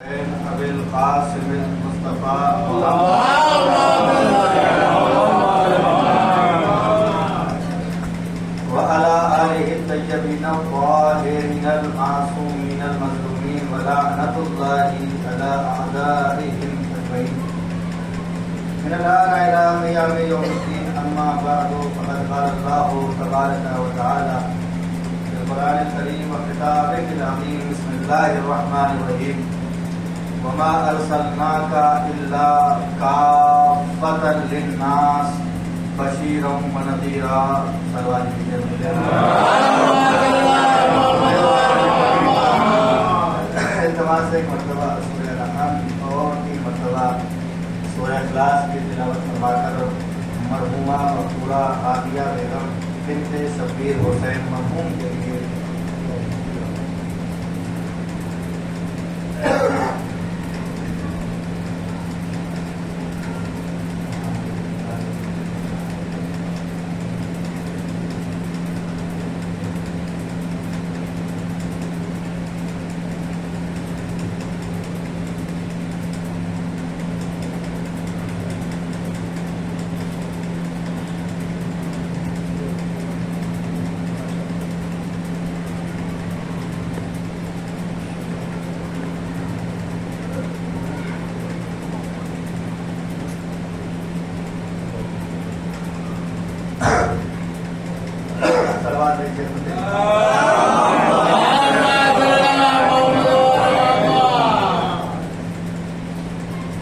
ابي القاسم المصطفى وعلى آله الطيبين الطاهرين المعصومين المظلومين ولعنة الله على أعدائهم أجمعين من الآن إلى قيام يوم الدين. أما بعد فقد قال الله تبارك وتعالى في القرآن الكريم وكتابه العظيم: بسم الله الرحمن الرحيم. وما أرسلناك إلا كافة للناس بشيرا ونذيرا. التماس ایک مرتبہ سورہ رحمان اور 3 مرتبہ سورہ اخلاص کی تلاوت فرما کر مرحومہ مقبولہ عالیہ بیگم بنت شبیر حسین مرحوم کے لیے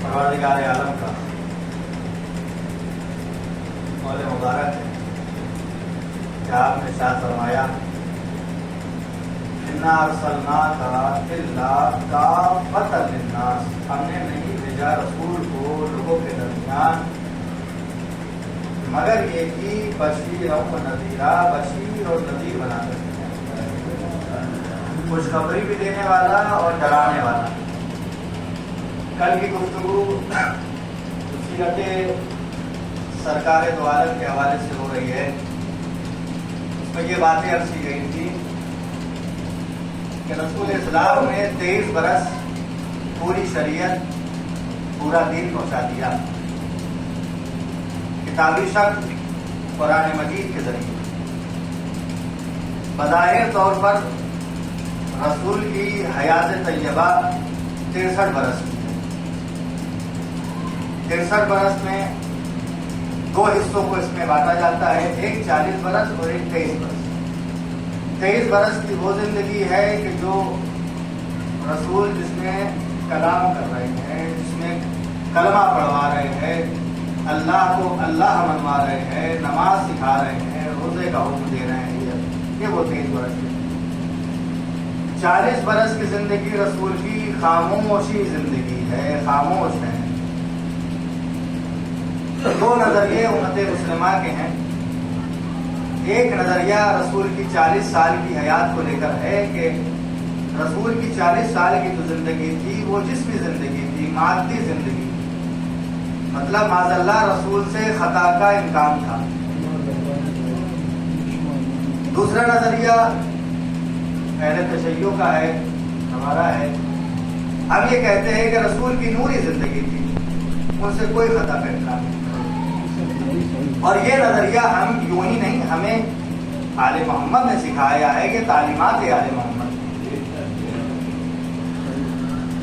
پروردگار عالم کا قول مبارک ہے کہ آپ نے ارشاد فرمایا: انا ارسلناک الا کافۃ للناس. ہم نے نہیں بھیجا رسول کو لوگوں کے درمیان مگر یہ کہ بشیر و نذیرا، بشیر اور نذیر بنا کر خوشخبری بھی دینے والا اور ڈرانے والا. کل کی گفتگو سیرت سرکار دو عالم کے حوالے سے ہو رہی ہے. اس میں یہ باتیں عرض کی گئی تھی کہ رسول اسلام نے 23 برس پوری شریعت پورا دین پہنچا دیا کتابی شکل قرآن مجید کے ذریعے. بظاہر طور پر رسول کی حیات طیبہ 63 برس. 63 برس میں 2 حصوں کو اس میں بانٹا جاتا ہے، ایک 40 برس اور ایک 23 برس. 23 برس کی وہ زندگی ہے کہ جو رسول جس میں کلام کر رہے ہیں، جس میں کلمہ پڑھوا رہے ہیں، اللہ کو اللہ منوا رہے ہیں، نماز سکھا رہے ہیں، روزے کا حکم دے رہے ہیں. یہ وہ 23 برس کی. 40 برس کی زندگی رسول کی خاموشی زندگی ہے، خاموش ہے. 2 نظریے امت مسلمہ کے ہیں. ایک نظریہ رسول کی 40 سال کی حیات کو لے کر ہے کہ رسول کی 40 سال کی جو زندگی تھی وہ جسمی زندگی تھی، مادی زندگی، مطلب معاذ اللہ رسول سے خطا کا امکان تھا. دوسرا نظریہ اہل تشیع کا ہے، ہمارا ہے. ہم یہ کہتے ہیں کہ رسول کی نوری زندگی تھی، ان سے کوئی خطا کا امکان نہیں. اور یہ نظریہ ہم یوں ہی نہیں، ہمیں آل محمد نے سکھایا ہے کہ تعلیمات آل محمد.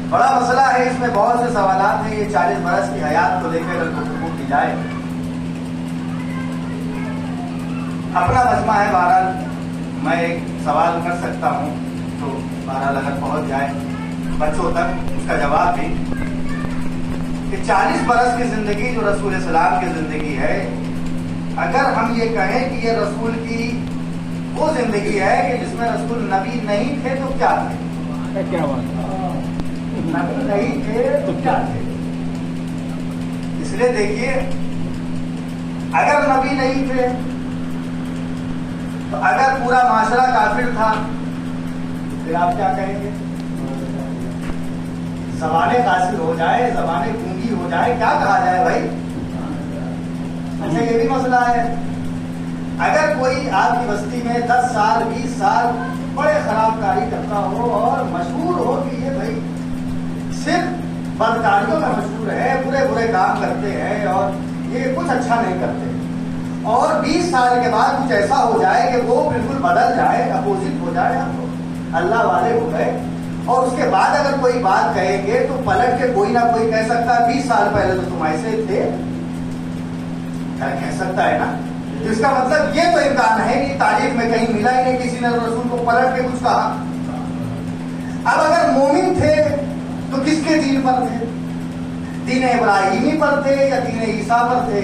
بڑا مسئلہ ہے، اس میں بہت سے سوالات ہیں. یہ 40 برس کی حیات کو لے کر گفتگو کی جائے. اپنا مجمع ہے، بہرحال میں ایک سوال کر سکتا ہوں تو بہرحال اگر پہنچ جائے بچوں تک اس کا جواب بھی کہ 40 برس کی زندگی جو رسول اسلام کی زندگی ہے، اگر ہم یہ کہیں کہ یہ رسول کی وہ زندگی ہے کہ جس میں رسول نبی نہیں تھے تو کیا تھے؟ نبی نہیں تھے تو کیا تھے؟ اس لیے دیکھیے، اگر نبی نہیں تھے تو اگر پورا معاشرہ کافر تھا پھر آپ کیا کہیں گے؟ زبانیں قاصر ہو جائے، زبانیں گونگی ہو جائے، کیا کہا جائے بھائی؟ اچھا یہ بھی مسئلہ ہے. اگر کوئی آپ کی بستی میں 10 سال 20 سال بڑے خراب کاری کرتا ہو اور مشہور ہو کہ یہ بھائی صرف بدکاریوں میں مشہور ہے، برے برے کام کرتے ہیں اور یہ کچھ اچھا نہیں کرتے، اور 20 سال کے بعد کچھ ایسا ہو جائے کہ وہ بالکل بدل جائے، اپوزٹ ہو جائے، اللہ والے ہو گئے، اور اس کے بعد اگر کوئی بات کہیں گے تو پلٹ کے کوئی نہ کوئی کہہ سکتا ہے 20 سال پہلے تو تم ایسے تھے، کہہ سکتا ہے نا. اس کا مطلب یہ تو امکان ہے کہ تاریخ میں کہیں ملا ہی نہیں کسی نے رسول کو پلٹ کے کچھ کہا. اب اگر مومن تھے تو کس کے دین پر تھے؟ دین ابراہیمی پر تھے یا دین عیسیٰ پر تھے؟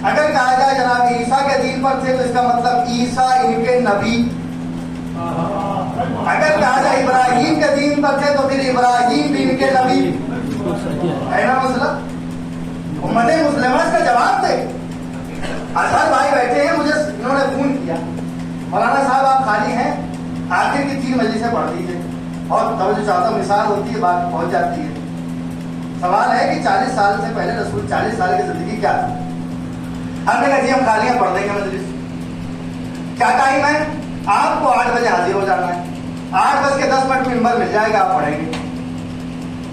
اگر کہا جائے جناب عیسیٰ کے دین پر تھے تو اس کا مطلب عیسیٰ ان کے نبی. اگر کہا جائے ابراہیم کے دین پر تھے تو پھر ابراہیم بھی ان کے نبی ہے نا. مسئلہ امت مسلمہ اس کا جواب دے. اظہر بھائی بیٹھے ہیں، مجھے انہوں نے فون کیا، مولانا صاحب آپ خالی ہیں، آخر کی 3 مجلسیں پڑھ دیجیے، اور توجہ چاہتا ہوں، مثال ہوتی ہے، بات پہنچ جاتی ہے. سوال ہے کہ 40 سال سے پہلے رسول 40 سال کی زندگی کیا تھی؟ ہم نے کہا جی ہم خالیاں پڑھ دیں گے مجلس. کیا ٹائم ہے؟ آپ کو 8 بجے حاضر ہو جانا ہے، 8:10 منبر مل جائے گا، آپ پڑھیں گے.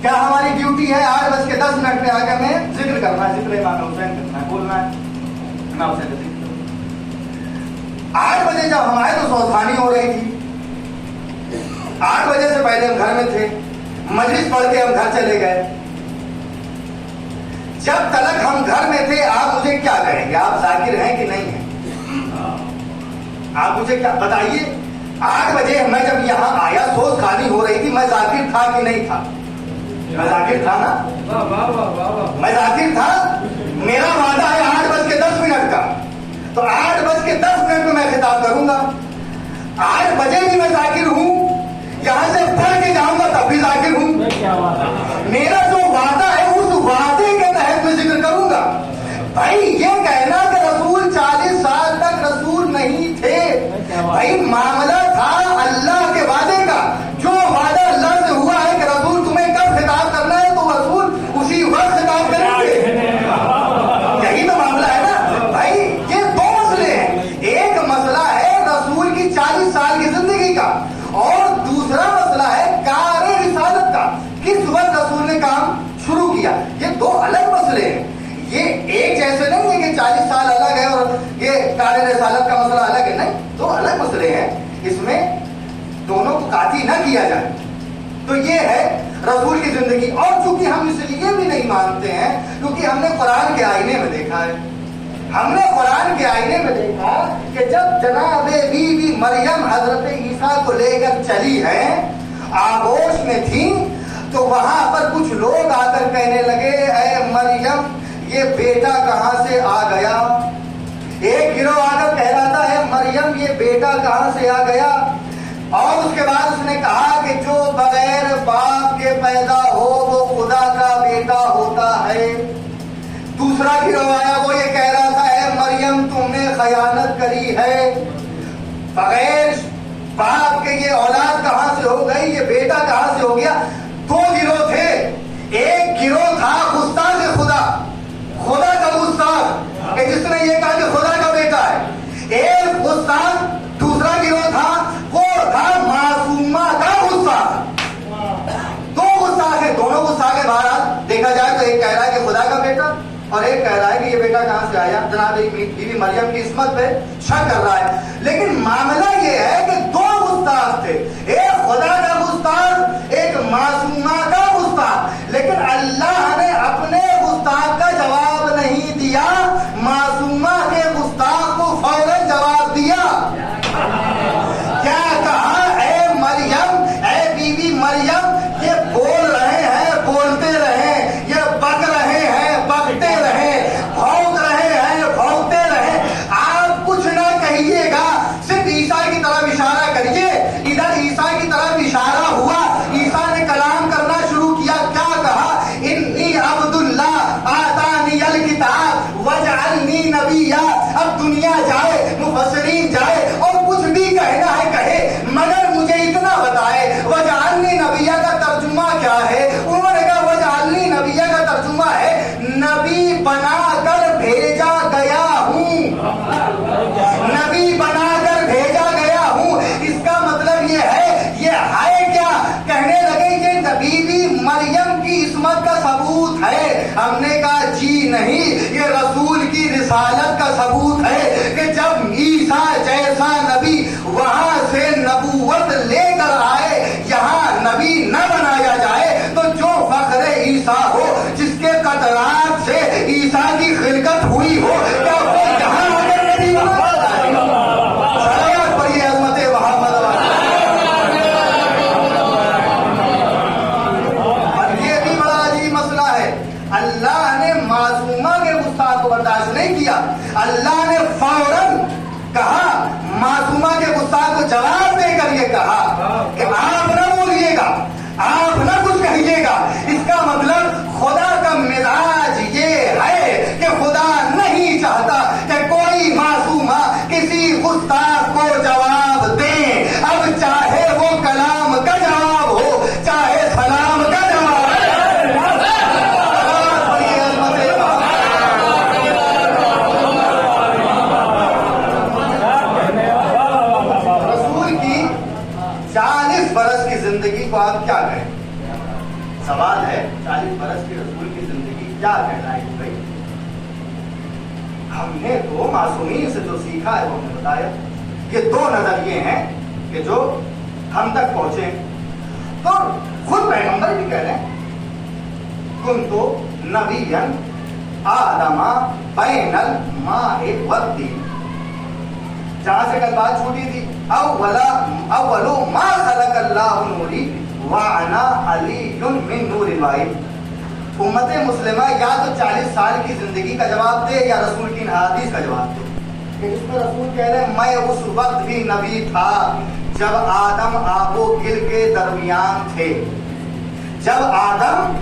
کیا ہماری ڈیوٹی ہے 8:10 پہ آ کے ہمیں ذکر کرنا ہے، ذکر امام حسین کرنا ہے، بولنا ہے امام حسین کا ذکر. 8 بجے جب ہم آئے تو سوزخانی ہو رہی تھی. 8 بجے سے پہلے ہم گھر میں تھے، مجلس پڑھ کے ہم گھر چلے گئے. جب تلک ہم گھر میں تھے آپ مجھے کیا کہیں گے؟ آپ ذاکر ہیں کہ نہیں ہیں؟ آپ مجھے کیا بتائیے. 8 بجے میں جب یہاں آیا سوز خانی ہو رہی تھی، میں ذاکر تھا کہ نہیں تھا؟ میں ذاکر تھا نا، میں ذاکر تھا. میرا وعدہ ہے 8:10 کا، تو 8:10 میں میں خطاب کروں گا. 8 بجے بھی میں ذاکر ہوں، یہاں سے پڑھ کے جاؤں گا تب بھی ذاکر ہوں. میرا جو وعدہ ہے اس وعدے کے تحت میں ذکر کروں گا. بھائی یہ کہنا کہ رسول 40 سال تک رسول نہیں تھے، بھائی معاملہ تھا اللہ کے وعدے کا. جو وعدہ اللہ سے ہوا ہے کہ رسول تمہیں کب خطاب کرنا ہے تو رسول اسی وقت خطاب کریں گے. یہی تو معاملہ ہے نا بھائی. یہ 2 مسئلے ہیں. ایک مسئلہ ہے رسول کی 40 سال کی زندگی کا، اور دوسرا مسئلہ ہے کار رسالت کا، کس وقت رسول نے کام شروع کیا. یہ 2 الگ مسئلے ہیں. یہ ایک جیسے نہیں ہے کہ 40 سال الگ ہے اور یہ کار رسالت کا مسئلہ الگ ہے، نہیں، 2 الگ مسئلے ہیں. اس میں دونوں کو قاطی نہ کیا جائے. تو یہ ہے رسول کی زندگی. اور چونکہ ہم اس لیے بھی نہیں مانتے ہیں کیونکہ ہم نے قرآن کے آئینے میں دیکھا ہے. ہم نے قرآن کے آئینے میں دیکھا کہ جب جناب بی بی مریم حضرت عیسیٰ کو لے کر چلی ہے، آغوش میں تھی، تو وہاں پر کچھ لوگ آ کر کہنے لگے اے مریم یہ بیٹا کہاں سے آ گیا. ایک گروہ آ کر کہہ رہا ہے مریم یہ بیٹا کہاں سے آ گیا. اور اس کے بعد اس نے کہا کہ جو بغیر باپ کے پیدا ہو وہ خدا کا بیٹا ہوتا ہے. دوسرا گروہ آیا، وہ یہ کہہ رہا تھا اے مریم تم نے خیانت کری ہے، بغیر باپ کے یہ اولاد کہاں سے ہو گئی، یہ بیٹا کہاں سے ہو گیا. 2 گروہ تھے. ایک گروہ تھا گستاخ خدا، خدا کا گستاخ کہ جس نے یہ کہا کہ خدا کا بیٹا ہے. ایک گستاخ. دوسرا گروہ تھا وہ تھا معصومہ کا گستاخ. 2 گستاخ ہے. دونوں گستاخ کے باہر دیکھا جائے تو ایک کہہ رہا ہے کہ خدا کا بیٹا، اور ایک کہہ رہا ہے کہ یہ بیٹا کہاں سے آیا. جناب بی بی مریم کی عصمت پہ شک کر رہا ہے. لیکن معاملہ یہ ہے کہ 2 گستاخ تھے، ایک خدا کا گستاخ، ایک معصومہ کا گستاخ. لیکن اللہ نے اپنے گستاخ کا جواب نہیں دیا، معصومہ کے گستاخ کو فوراً جواب دیا. کیا کہا اے مریم، اے بی بی مریم یہ بول رہے ہیں بولتے رہیں، یہ بک رہے ہیں بکتے رہیں، بھونک رہے ہیں بھونکتے رہیں، آپ کچھ نہ کہیے گا، صرف عیسیٰ کی طرف اشارہ کریے. ادھر عیسیٰ کی طرف اشارہ ہوا، عیسیٰ نے کلام کرنا شروع کیا. کیا کہا؟ انی عبد اللہ آتانی الکتاب وجعلنی نبیا. اب دنیا جائے، مفسرین جائے اور کچھ بھی کہنا ہے کہے، مگر مجھے اتنا بتائے وجعلنی نبیا کا ترجمہ کیا ہے. انہوں نے کہا وجعلنی نبیا کا ترجمہ ہے نبی بنا کر بھیجا گیا ہوں، نبی بنا کر بھیجا گیا ہوں. اس کا مطلب یہ ہے کیا؟ کہنے لگے کہ بی بی مریم کی ہم نے کہا جی نہیں، یہ رسول کی رسالت کا ثبوت ہے کہ جب عیسیٰ جیسا نبی وہاں سے نبوت لے کر آئے، یہاں نبی نہ بنایا جائے تو جو فخر عیسیٰ ہو، جس کے قطرات سے عیسیٰ کی خلقت ہوئی ہو، کیا وہ یہاں آ کر نبی بنا جائے گا؟ صلوات پڑھیے عظمت محمد والا۔ اور یہ بھی بڑا عجیب مسئلہ ہے، اللہ نے معصومہ کے گستاخ کو برداشت نہیں کیا، اللہ نے فوراً کہا، معصومہ کے گستاخ کو جواب دے کر یہ کہا کہ آپ نہ بولیے گا، آپ نہ کچھ کہیے گا۔ اس کا مطلب خدا کا مزاج یہ ہے کہ خدا نہیں چاہتا کہ کوئی معصومہ کسی گستاخ کو جواب دے، اب چاہے وہ کلام کا جواب ہو، چاہے سلام کا جواب ہو۔ رسول کی 40 برس کی زندگی کو آپ کیا کہیں؟ سوال ہے، 40 برس کی رسول کی زندگی کیا کہنا ہے بھائی؟ ہم نے تو معصومین سے جو سیکھا ہے وہ ہم نے بتایا۔ یہ دو نظریے ہیں کہ جو ہم تک پہنچے، تو خود پیغمبر بھی کہہ رہے ہیں کنتو نبیا آدم بین الماء والطین، جہاں سے کل بات چھوٹی تھی، اول ما خلق اللہ نوری وانا علی من نور الواحد۔ امت مسلمہ یا تو 40 سال کی زندگی کا جواب دے یا رسول کی حدیث کا جواب دے۔ کہ اس پر رسول کہہ رہے ہیں میں اس وقت بھی نبی تھا جب آدم آب و گل کے درمیان تھے، جب آدم